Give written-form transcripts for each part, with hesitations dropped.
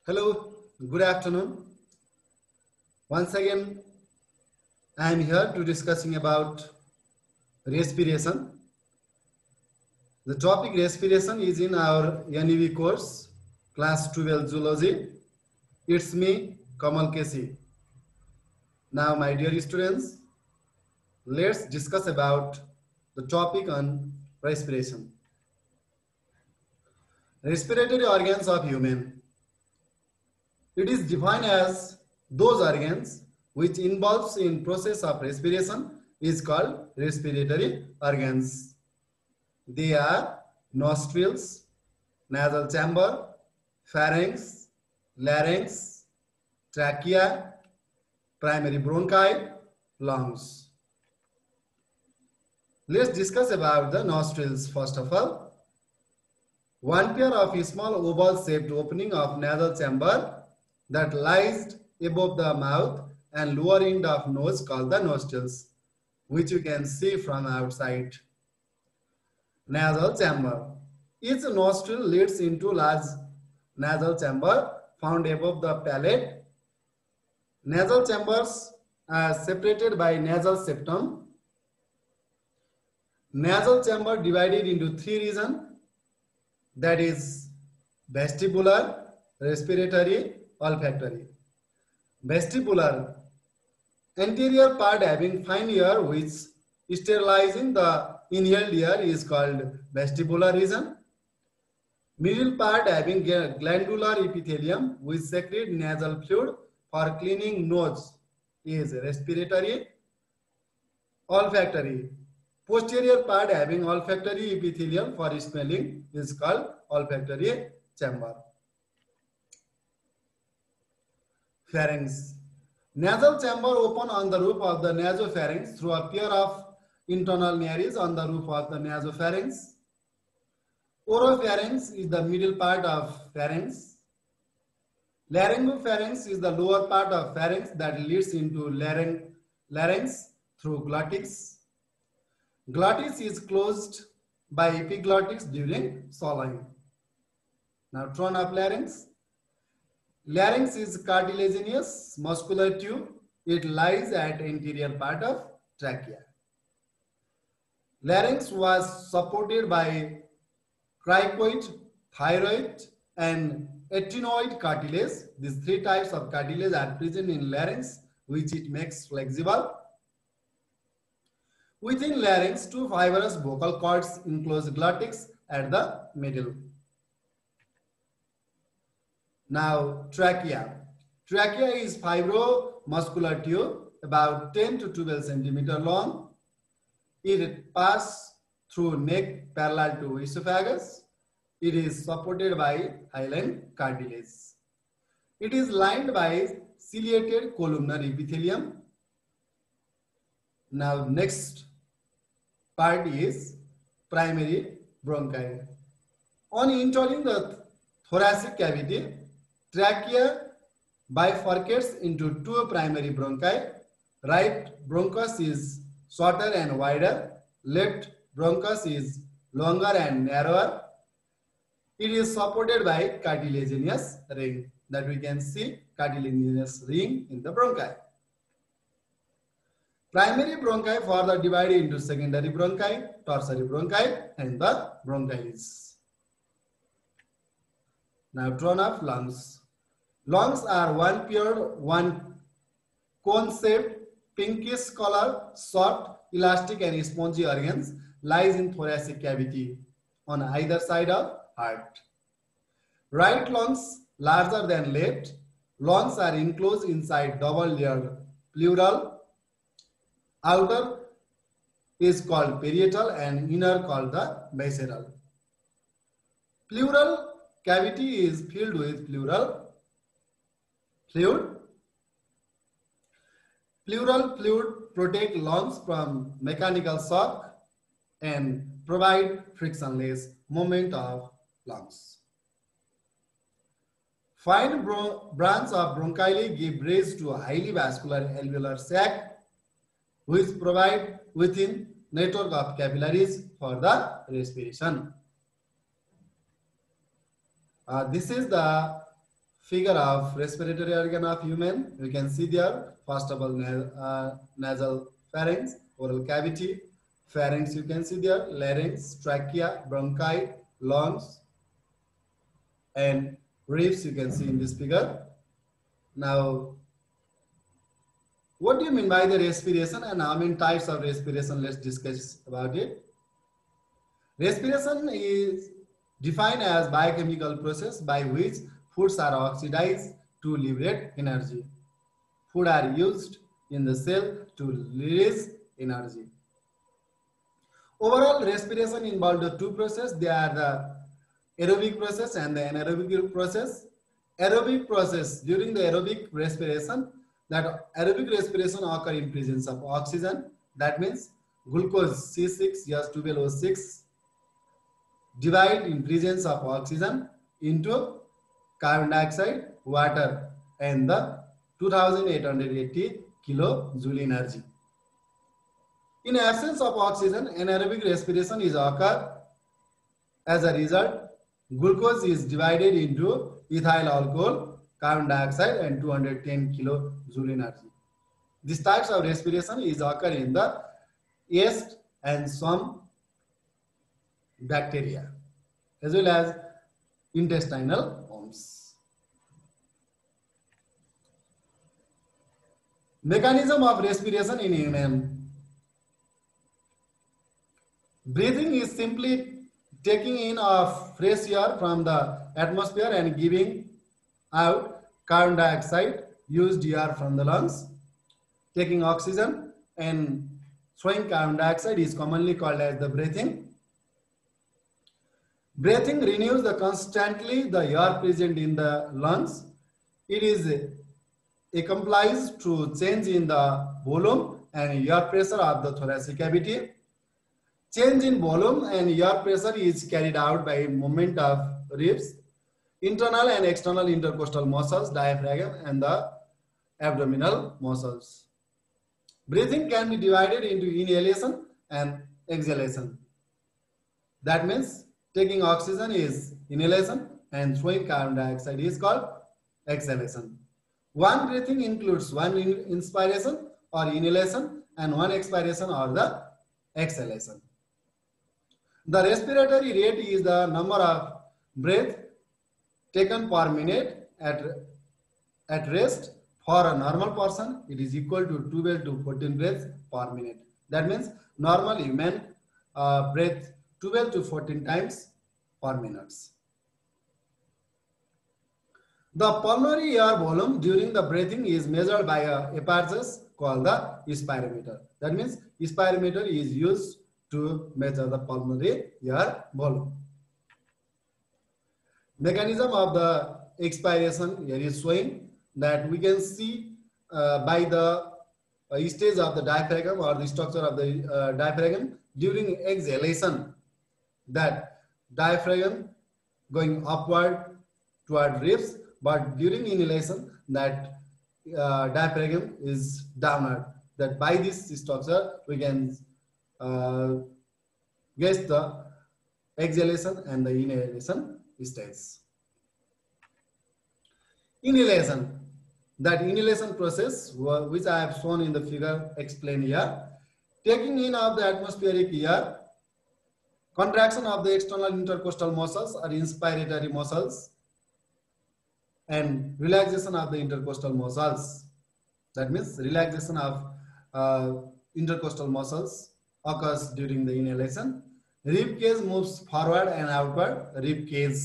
Hello, good afternoon. Once again, I am here to discussing about respiration. The topic respiration is in our NEV course, class 12 zoology. It's me, Kamal Kesi. Now, my dear students, let's discuss about the topic on respiration. Respiratory organs of human. It is defined as those organs which involves in process of respiration is called respiratory organs. They are nostrils, nasal chamber, pharynx, larynx, trachea, primary bronchi, lungs. Let's discuss about the nostrils first of all. One pair of a small oval-shaped opening of nasal chamber that lies above the mouth and lower end of nose called the nostrils, which you can see from outside. Nasal chamber. Each nostril leads into large nasal chamber found above the palate. Nasal chambers are separated by nasal septum. Nasal chamber divided into three regions, that is vestibular, respiratory, olfactory. Vestibular, anterior part having fine air which sterilizing the inhaled air is called vestibular region. Middle part having glandular epithelium which secrete nasal fluid for cleaning nose is respiratory. Olfactory, posterior part having olfactory epithelium for smelling is called olfactory chamber. Pharynx. Nasal chamber open on the roof of the nasopharynx through a pair of internal nares on the roof of the nasopharynx. Oropharynx is the middle part of pharynx. Laryngopharynx is the lower part of pharynx that leads into larynx through glottis. Glottis is closed by epiglottis during swallowing. Now, turn of larynx. Larynx is cartilaginous muscular tube. It lies at anterior part of trachea. Larynx was supported by cricoid, thyroid, and arytenoid cartilage. These three types of cartilage are present in larynx, which it makes flexible. Within larynx, two fibrous vocal cords enclose glottis at the middle. Now, trachea. Trachea is fibromuscular tube about 10 to 12 centimeter long. It passes through neck parallel to esophagus. It is supported by hyaline cartilage. It is lined by ciliated columnar epithelium. Now, next part is primary bronchi. On entering the thoracic cavity, trachea bifurcates into two primary bronchi. Right bronchus is shorter and wider. Left bronchus is longer and narrower. It is supported by cartilaginous ring, that we can see cartilaginous ring in the bronchi. Primary bronchi further divided into secondary bronchi, tertiary bronchi, and the bronchials. Now, turn of lungs. Lungs are one paired, one cone-shaped, pinkish color, soft, elastic, and spongy organs lies in thoracic cavity on either side of heart. Right lungs larger than left. Lungs are enclosed inside double-layered pleural. Outer is called parietal and inner called the visceral. Pleural cavity is filled with pleural fluid. Pleural fluid protect lungs from mechanical shock and provide frictionless movement of lungs. Fine branch of bronchi give rise to a highly vascular alveolar sac, which provide within network of capillaries for the respiration. This is the figure of respiratory organ of human. You can see there, first of all, nasal pharynx, oral cavity, pharynx you can see there, larynx, trachea, bronchi, lungs, and ribs you can see in this figure. Now, what do you mean by the respiration and how many types of respiration? Let's discuss about it. Respiration is defined as biochemical process by which foods are oxidized to liberate energy. Food are used in the cell to release energy. Overall, respiration involves the two processes. They are the aerobic process and the anaerobic process. Aerobic process, during the aerobic respiration, that aerobic respiration occurs in presence of oxygen. That means glucose C6H12O6 divide in presence of oxygen into carbon dioxide, water, and the 2880 kilojoule energy. In absence of oxygen, anaerobic respiration is occur. As a result, glucose is divided into ethyl alcohol, carbon dioxide, and 210 kilojoule energy. These types of respiration is occur in the yeast and some bacteria, as well as intestinal worms. Mechanism of respiration in human. Breathing is simply taking in of fresh air from the atmosphere and giving out carbon dioxide, used air from the lungs. Taking oxygen and throwing carbon dioxide is commonly called as the breathing. Breathing renews constantly the air present in the lungs. It is accomplished through change in the volume and air pressure of the thoracic cavity. Change in volume and air pressure is carried out by movement of ribs, internal and external intercostal muscles, diaphragm, and the abdominal muscles. Breathing can be divided into inhalation and exhalation. That means taking oxygen is inhalation and throwing carbon dioxide is called exhalation. One breathing includes one inspiration or inhalation and one expiration or the exhalation. The respiratory rate is the number of breaths taken per minute at rest. For a normal person, it is equal to 12 to 14 breaths per minute. That means normal human breathe 12 to 14 times per minute. The pulmonary air volume during the breathing is measured by a apparatus called the spirometer. That means spirometer is used to measure the pulmonary air volume. Mechanism of the expiration here is showing that we can see by the stage of the diaphragm or the structure of the diaphragm during exhalation, that diaphragm going upward toward ribs, but during inhalation that diaphragm is downward. That by this structure we can guess the exhalation and the inhalation stages. Inhalation, that inhalation process which I have shown in the figure explained here. Taking in of the atmospheric air, contraction of the external intercostal muscles or inspiratory muscles, and relaxation of the intercostal muscles. That means relaxation of intercostal muscles occurs during the inhalation. Rib cage moves forward and outward. Rib cage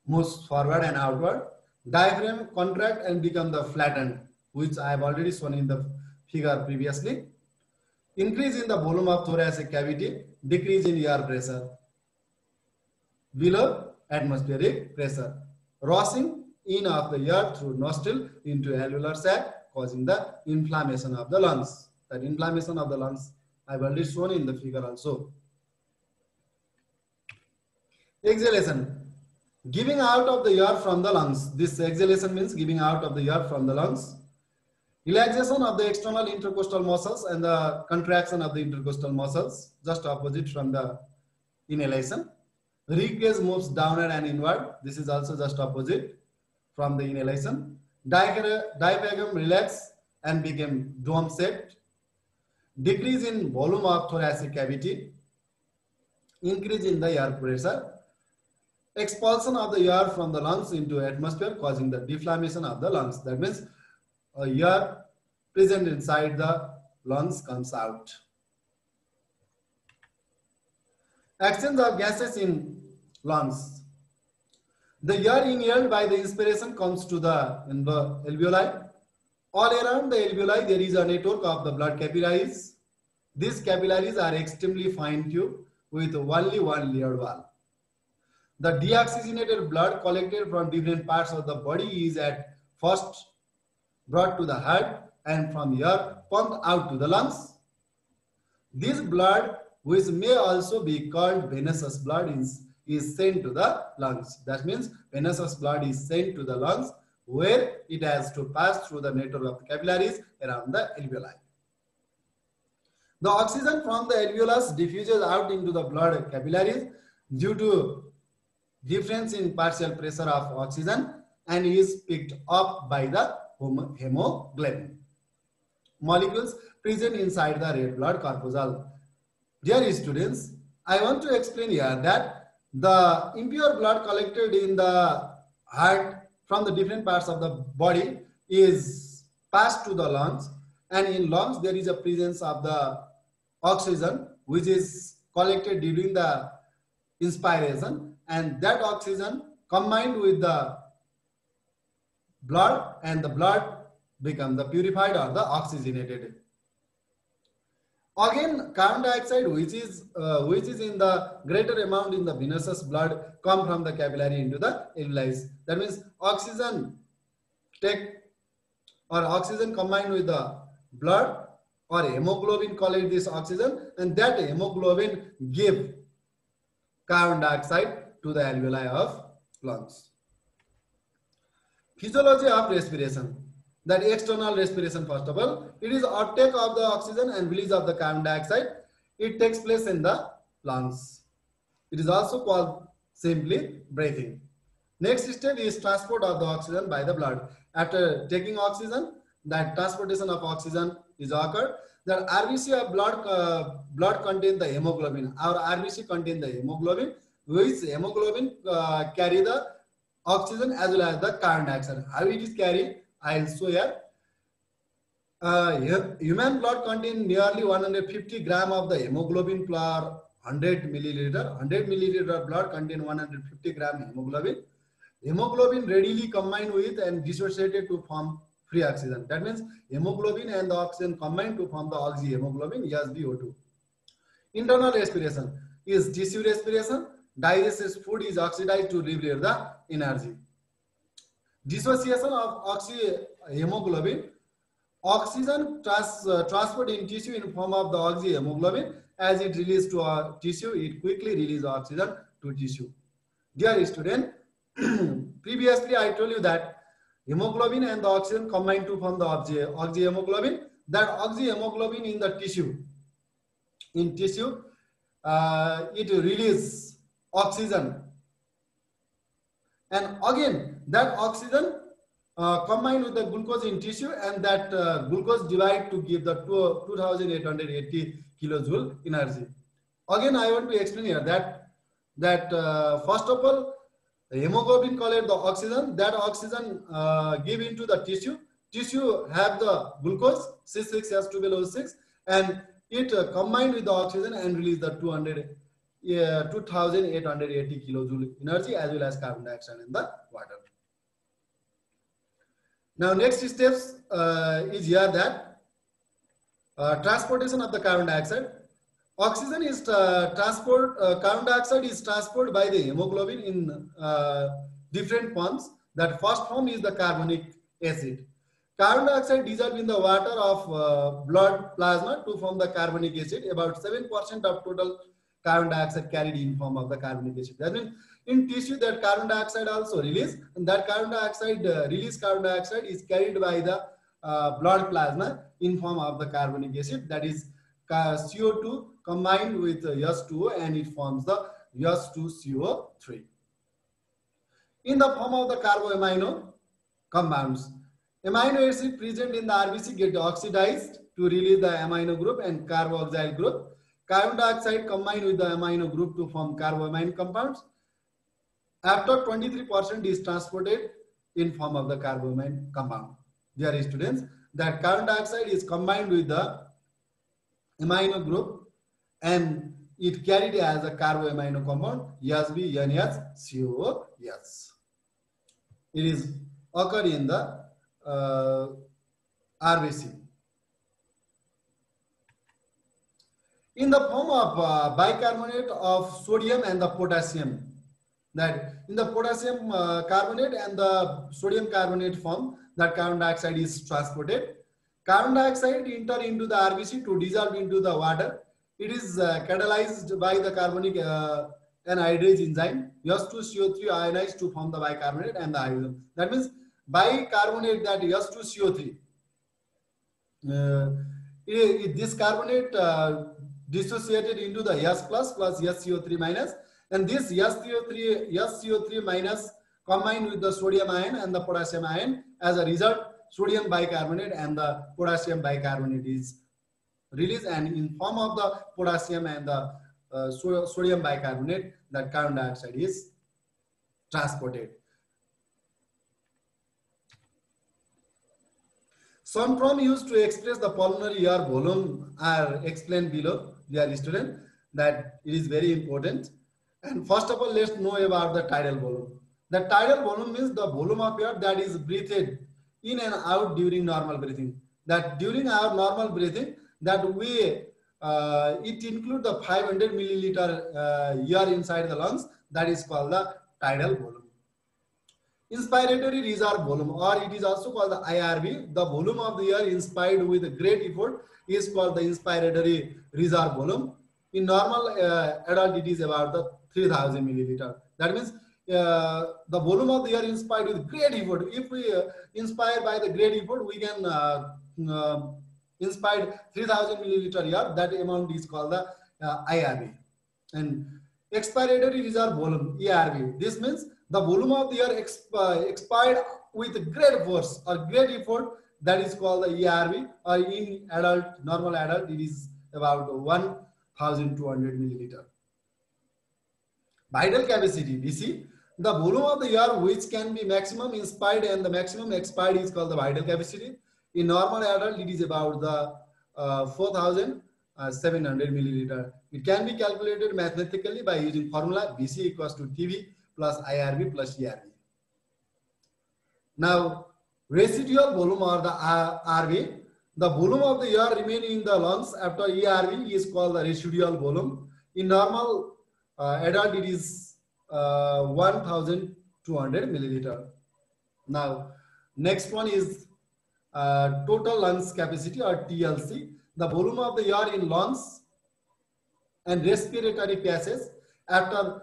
moves forward and outward. Diaphragm contract and become the flattened, which I have already shown in the figure previously. Increase in the volume of thoracic cavity, decrease in air pressure below atmospheric pressure. Rushing in of the air through nostril into alveolar sac, causing the inflammation of the lungs. That inflammation of the lungs I have already shown in the figure also. Exhalation, giving out of the air from the lungs. This exhalation means giving out of the air from the lungs. Relaxation of the external intercostal muscles and the contraction of the intercostal muscles, just opposite from the inhalation. Rib cage moves downward and inward. This is also just opposite. from the inhalation. Diaphragm relaxed and became dome-shaped. Decrease in volume of thoracic cavity. Increase in the air pressure. Expulsion of the air from the lungs into atmosphere, causing the deflammation of the lungs. That means air present inside the lungs comes out. Exchange of gases in lungs. The air inhaled by the inspiration comes to the alveoli. All around the alveoli, there is a network of the blood capillaries. These capillaries are extremely fine tube with only one layered wall. The deoxygenated blood collected from different parts of the body is at first brought to the heart and from here pumped out to the lungs. This blood, which may also be called venous blood, is sent to the lungs. That means venous blood is sent to the lungs, where it has to pass through the network of the capillaries around the alveoli. The oxygen from the alveolus diffuses out into the blood capillaries due to difference in partial pressure of oxygen and is picked up by the hemoglobin molecules present inside the red blood corpuscle. Dear students, I want to explain here that the impure blood collected in the heart from the different parts of the body is passed to the lungs, and in lungs there is a presence of the oxygen which is collected during the inspiration, and that oxygen combined with the blood, and the blood become the purified or the oxygenated. Again, carbon dioxide, which is in the greater amount in the venous blood, come from the capillary into the alveoli. That means oxygen combined with the blood or hemoglobin collect this oxygen, and that hemoglobin give carbon dioxide to the alveoli of lungs. Physiology of respiration. That external respiration, first of all, it is uptake of the oxygen and release of the carbon dioxide. It takes place in the lungs. It is also called simply breathing. Next step is transport of the oxygen by the blood. After taking oxygen, that transportation of oxygen is occurred. The RBC of blood contain the hemoglobin. Our RBC contain the hemoglobin, which hemoglobin carry the oxygen as well as the carbon dioxide. How it is carried? I will show here. Human blood contains nearly 150 gram of the hemoglobin per 100 milliliter. 100 milliliter blood contains 150 gram hemoglobin. Hemoglobin readily combined with and dissociated to form free oxygen. That means hemoglobin and the oxygen combine to form the oxyhemoglobin, SbO2. Internal respiration is tissue respiration. Digested food is oxidized to liberate the energy. Dissociation of oxyhemoglobin. Oxygen transport in tissue in form of the oxyhemoglobin. As it releases to our tissue, it quickly releases oxygen to tissue. Dear student, previously I told you that hemoglobin and the oxygen combine to form the oxyhemoglobin. That oxyhemoglobin in the tissue, it releases oxygen, and again that oxygen combined with the glucose in tissue, and that glucose divide to give the 2880 kilojoule energy. Again, I want to explain here that first of all, hemoglobin collect the oxygen. That oxygen give into the tissue. Tissue have the glucose C6H12O6, and it combined with the oxygen and release the 2880 kilojoule energy as well as carbon dioxide in the water. Now next steps is here that transportation of the carbon dioxide. Oxygen is carbon dioxide is transported by the hemoglobin in different forms. That first form is the carbonic acid. Carbon dioxide dissolved in the water of blood plasma to form the carbonic acid. About 7% of total carbon dioxide carried in form of the carbonic acid. That means in tissue that carbon dioxide also released, and that carbon dioxide released carbon dioxide is carried by the blood plasma in form of the carbonic acid, that is CO2 combined with H2O, and it forms the H2CO3. In the form of the carboamino, compounds. Amino acid present in the RBC get oxidized to release the amino group and carboxyl group. Carbon dioxide combine with the amino group to form carbamine compounds. After 23% is transported in form of the carbamine compound. Dear students, that carbon dioxide is combined with the amino group and it carried as a carboamino compound SbNH-COOH. It is occurred in the RBC. In the form of bicarbonate of sodium and the potassium, that in the potassium carbonate and the sodium carbonate form, that carbon dioxide is transported. Carbon dioxide enter into the RBC to dissolve into the water. It is catalyzed by the carbonic anhydrase enzyme H2CO3 ionized to form the bicarbonate and the hydrogen. That means bicarbonate, that H2CO3. This carbonate dissociated into the S plus SCO3 minus, and this SCO3 minus combined with the sodium ion and the potassium ion. As a result, sodium bicarbonate and the potassium bicarbonate is released, and in form of the potassium and the sodium bicarbonate, that carbon dioxide is transported. Some terms used to express the pulmonary air volume are explained below, dear student, that it is very important. And first of all, let's know about the tidal volume. The tidal volume means the volume of air that is breathed in and out during normal breathing. That during our normal breathing, that we it includes the 500 milliliter air inside the lungs. That is called the tidal volume. Inspiratory reserve volume, or it is also called the IRV. The volume of the air inspired with great effort is called the inspiratory reserve volume. In normal adult, it is about the 3000 milliliter. That means the volume of the air inspired with great effort. If we inspire by the great effort, we can inspire 3000 milliliter air. That amount is called the IRV. And expiratory reserve volume, ERV. This means the volume of the air expired with great force or great effort. That is called the ERV. Or in adult, normal adult, it is about 1200 milliliter. Vital capacity, VC. The volume of the air which can be maximum inspired and the maximum expired is called the vital capacity. In normal adult, it is about the 4700 milliliter. It can be calculated mathematically by using formula VC equals to TV plus IRV plus ERV. Now, residual volume, or the RV, the volume of the air remaining in the lungs after ERV is called the residual volume. In normal adult, it is 1200 milliliter. Now, next one is total lungs capacity, or TLC. The volume of the air in lungs and respiratory passages after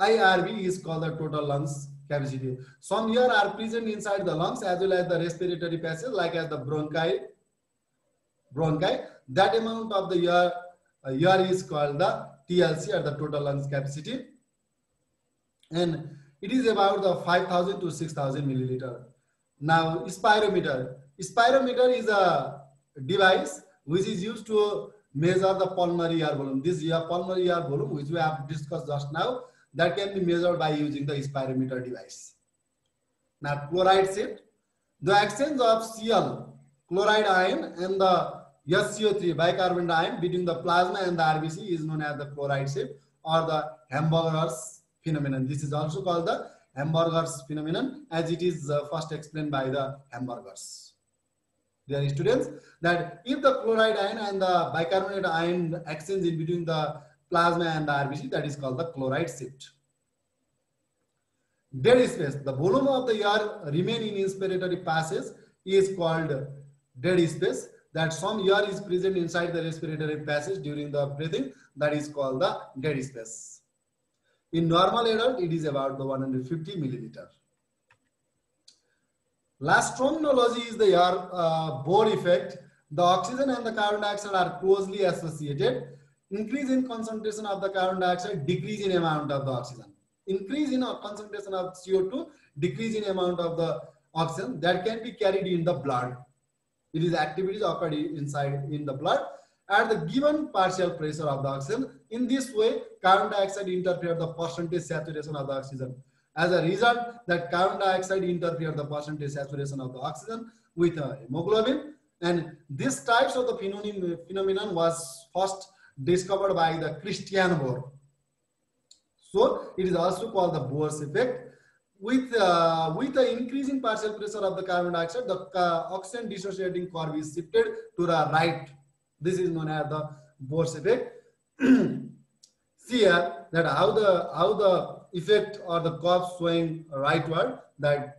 IRV is called the total lungs capacity. Some air are present inside the lungs as well as the respiratory passage, like as the bronchi. That amount of the air is called the TLC, or the total lungs capacity, and it is about the 5000 to 6000 milliliter. Now, spirometer. Spirometer is a device which is used to measure the pulmonary air volume. This pulmonary air volume, which we have discussed just now, that can be measured by using the spirometer device. Now, chloride shift. The exchange of Cl, chloride ion, and the SCO3, bicarbonate ion, between the plasma and the RBC is known as the chloride shift, or the Hamburger's phenomenon. This is also called the Hamburger's phenomenon, as it is first explained by the Hamburgers. Dear students, that if the chloride ion and the bicarbonate ion exchange in between the plasma and the RBC, that is called the chloride shift. Dead space. The volume of the air remaining in inspiratory passage is called dead space. That some air is present inside the respiratory passage during the breathing, that is called the dead space. In normal adult, it is about the 150 milliliter. Last terminology is the air Bohr effect. The oxygen and the carbon dioxide are closely associated. Increase in concentration of the carbon dioxide, decrease in amount of the oxygen. Increase in concentration of CO2, decrease in amount of the oxygen that can be carried in the blood. It is activities occurred inside in the blood at the given partial pressure of the oxygen. In this way, carbon dioxide interferes the percentage saturation of the oxygen. As a result, that carbon dioxide interferes the percentage saturation of the oxygen with hemoglobin. And this types of the phenomenon was first discovered by the Christian Bohr. So it is also called the Bohr's effect. With the increasing partial pressure of the carbon dioxide, the oxygen dissociating curve is shifted to the right. This is known as the Bohr's effect. See here that how the effect or the curve showing rightward, that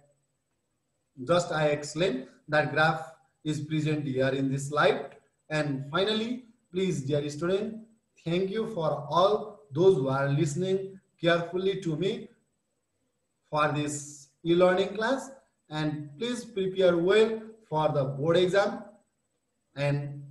just I explained. That graph is present here in this slide. And finally, please, dear student, thank you for all those who are listening carefully to me for this e-learning class, and please prepare well for the board exam, and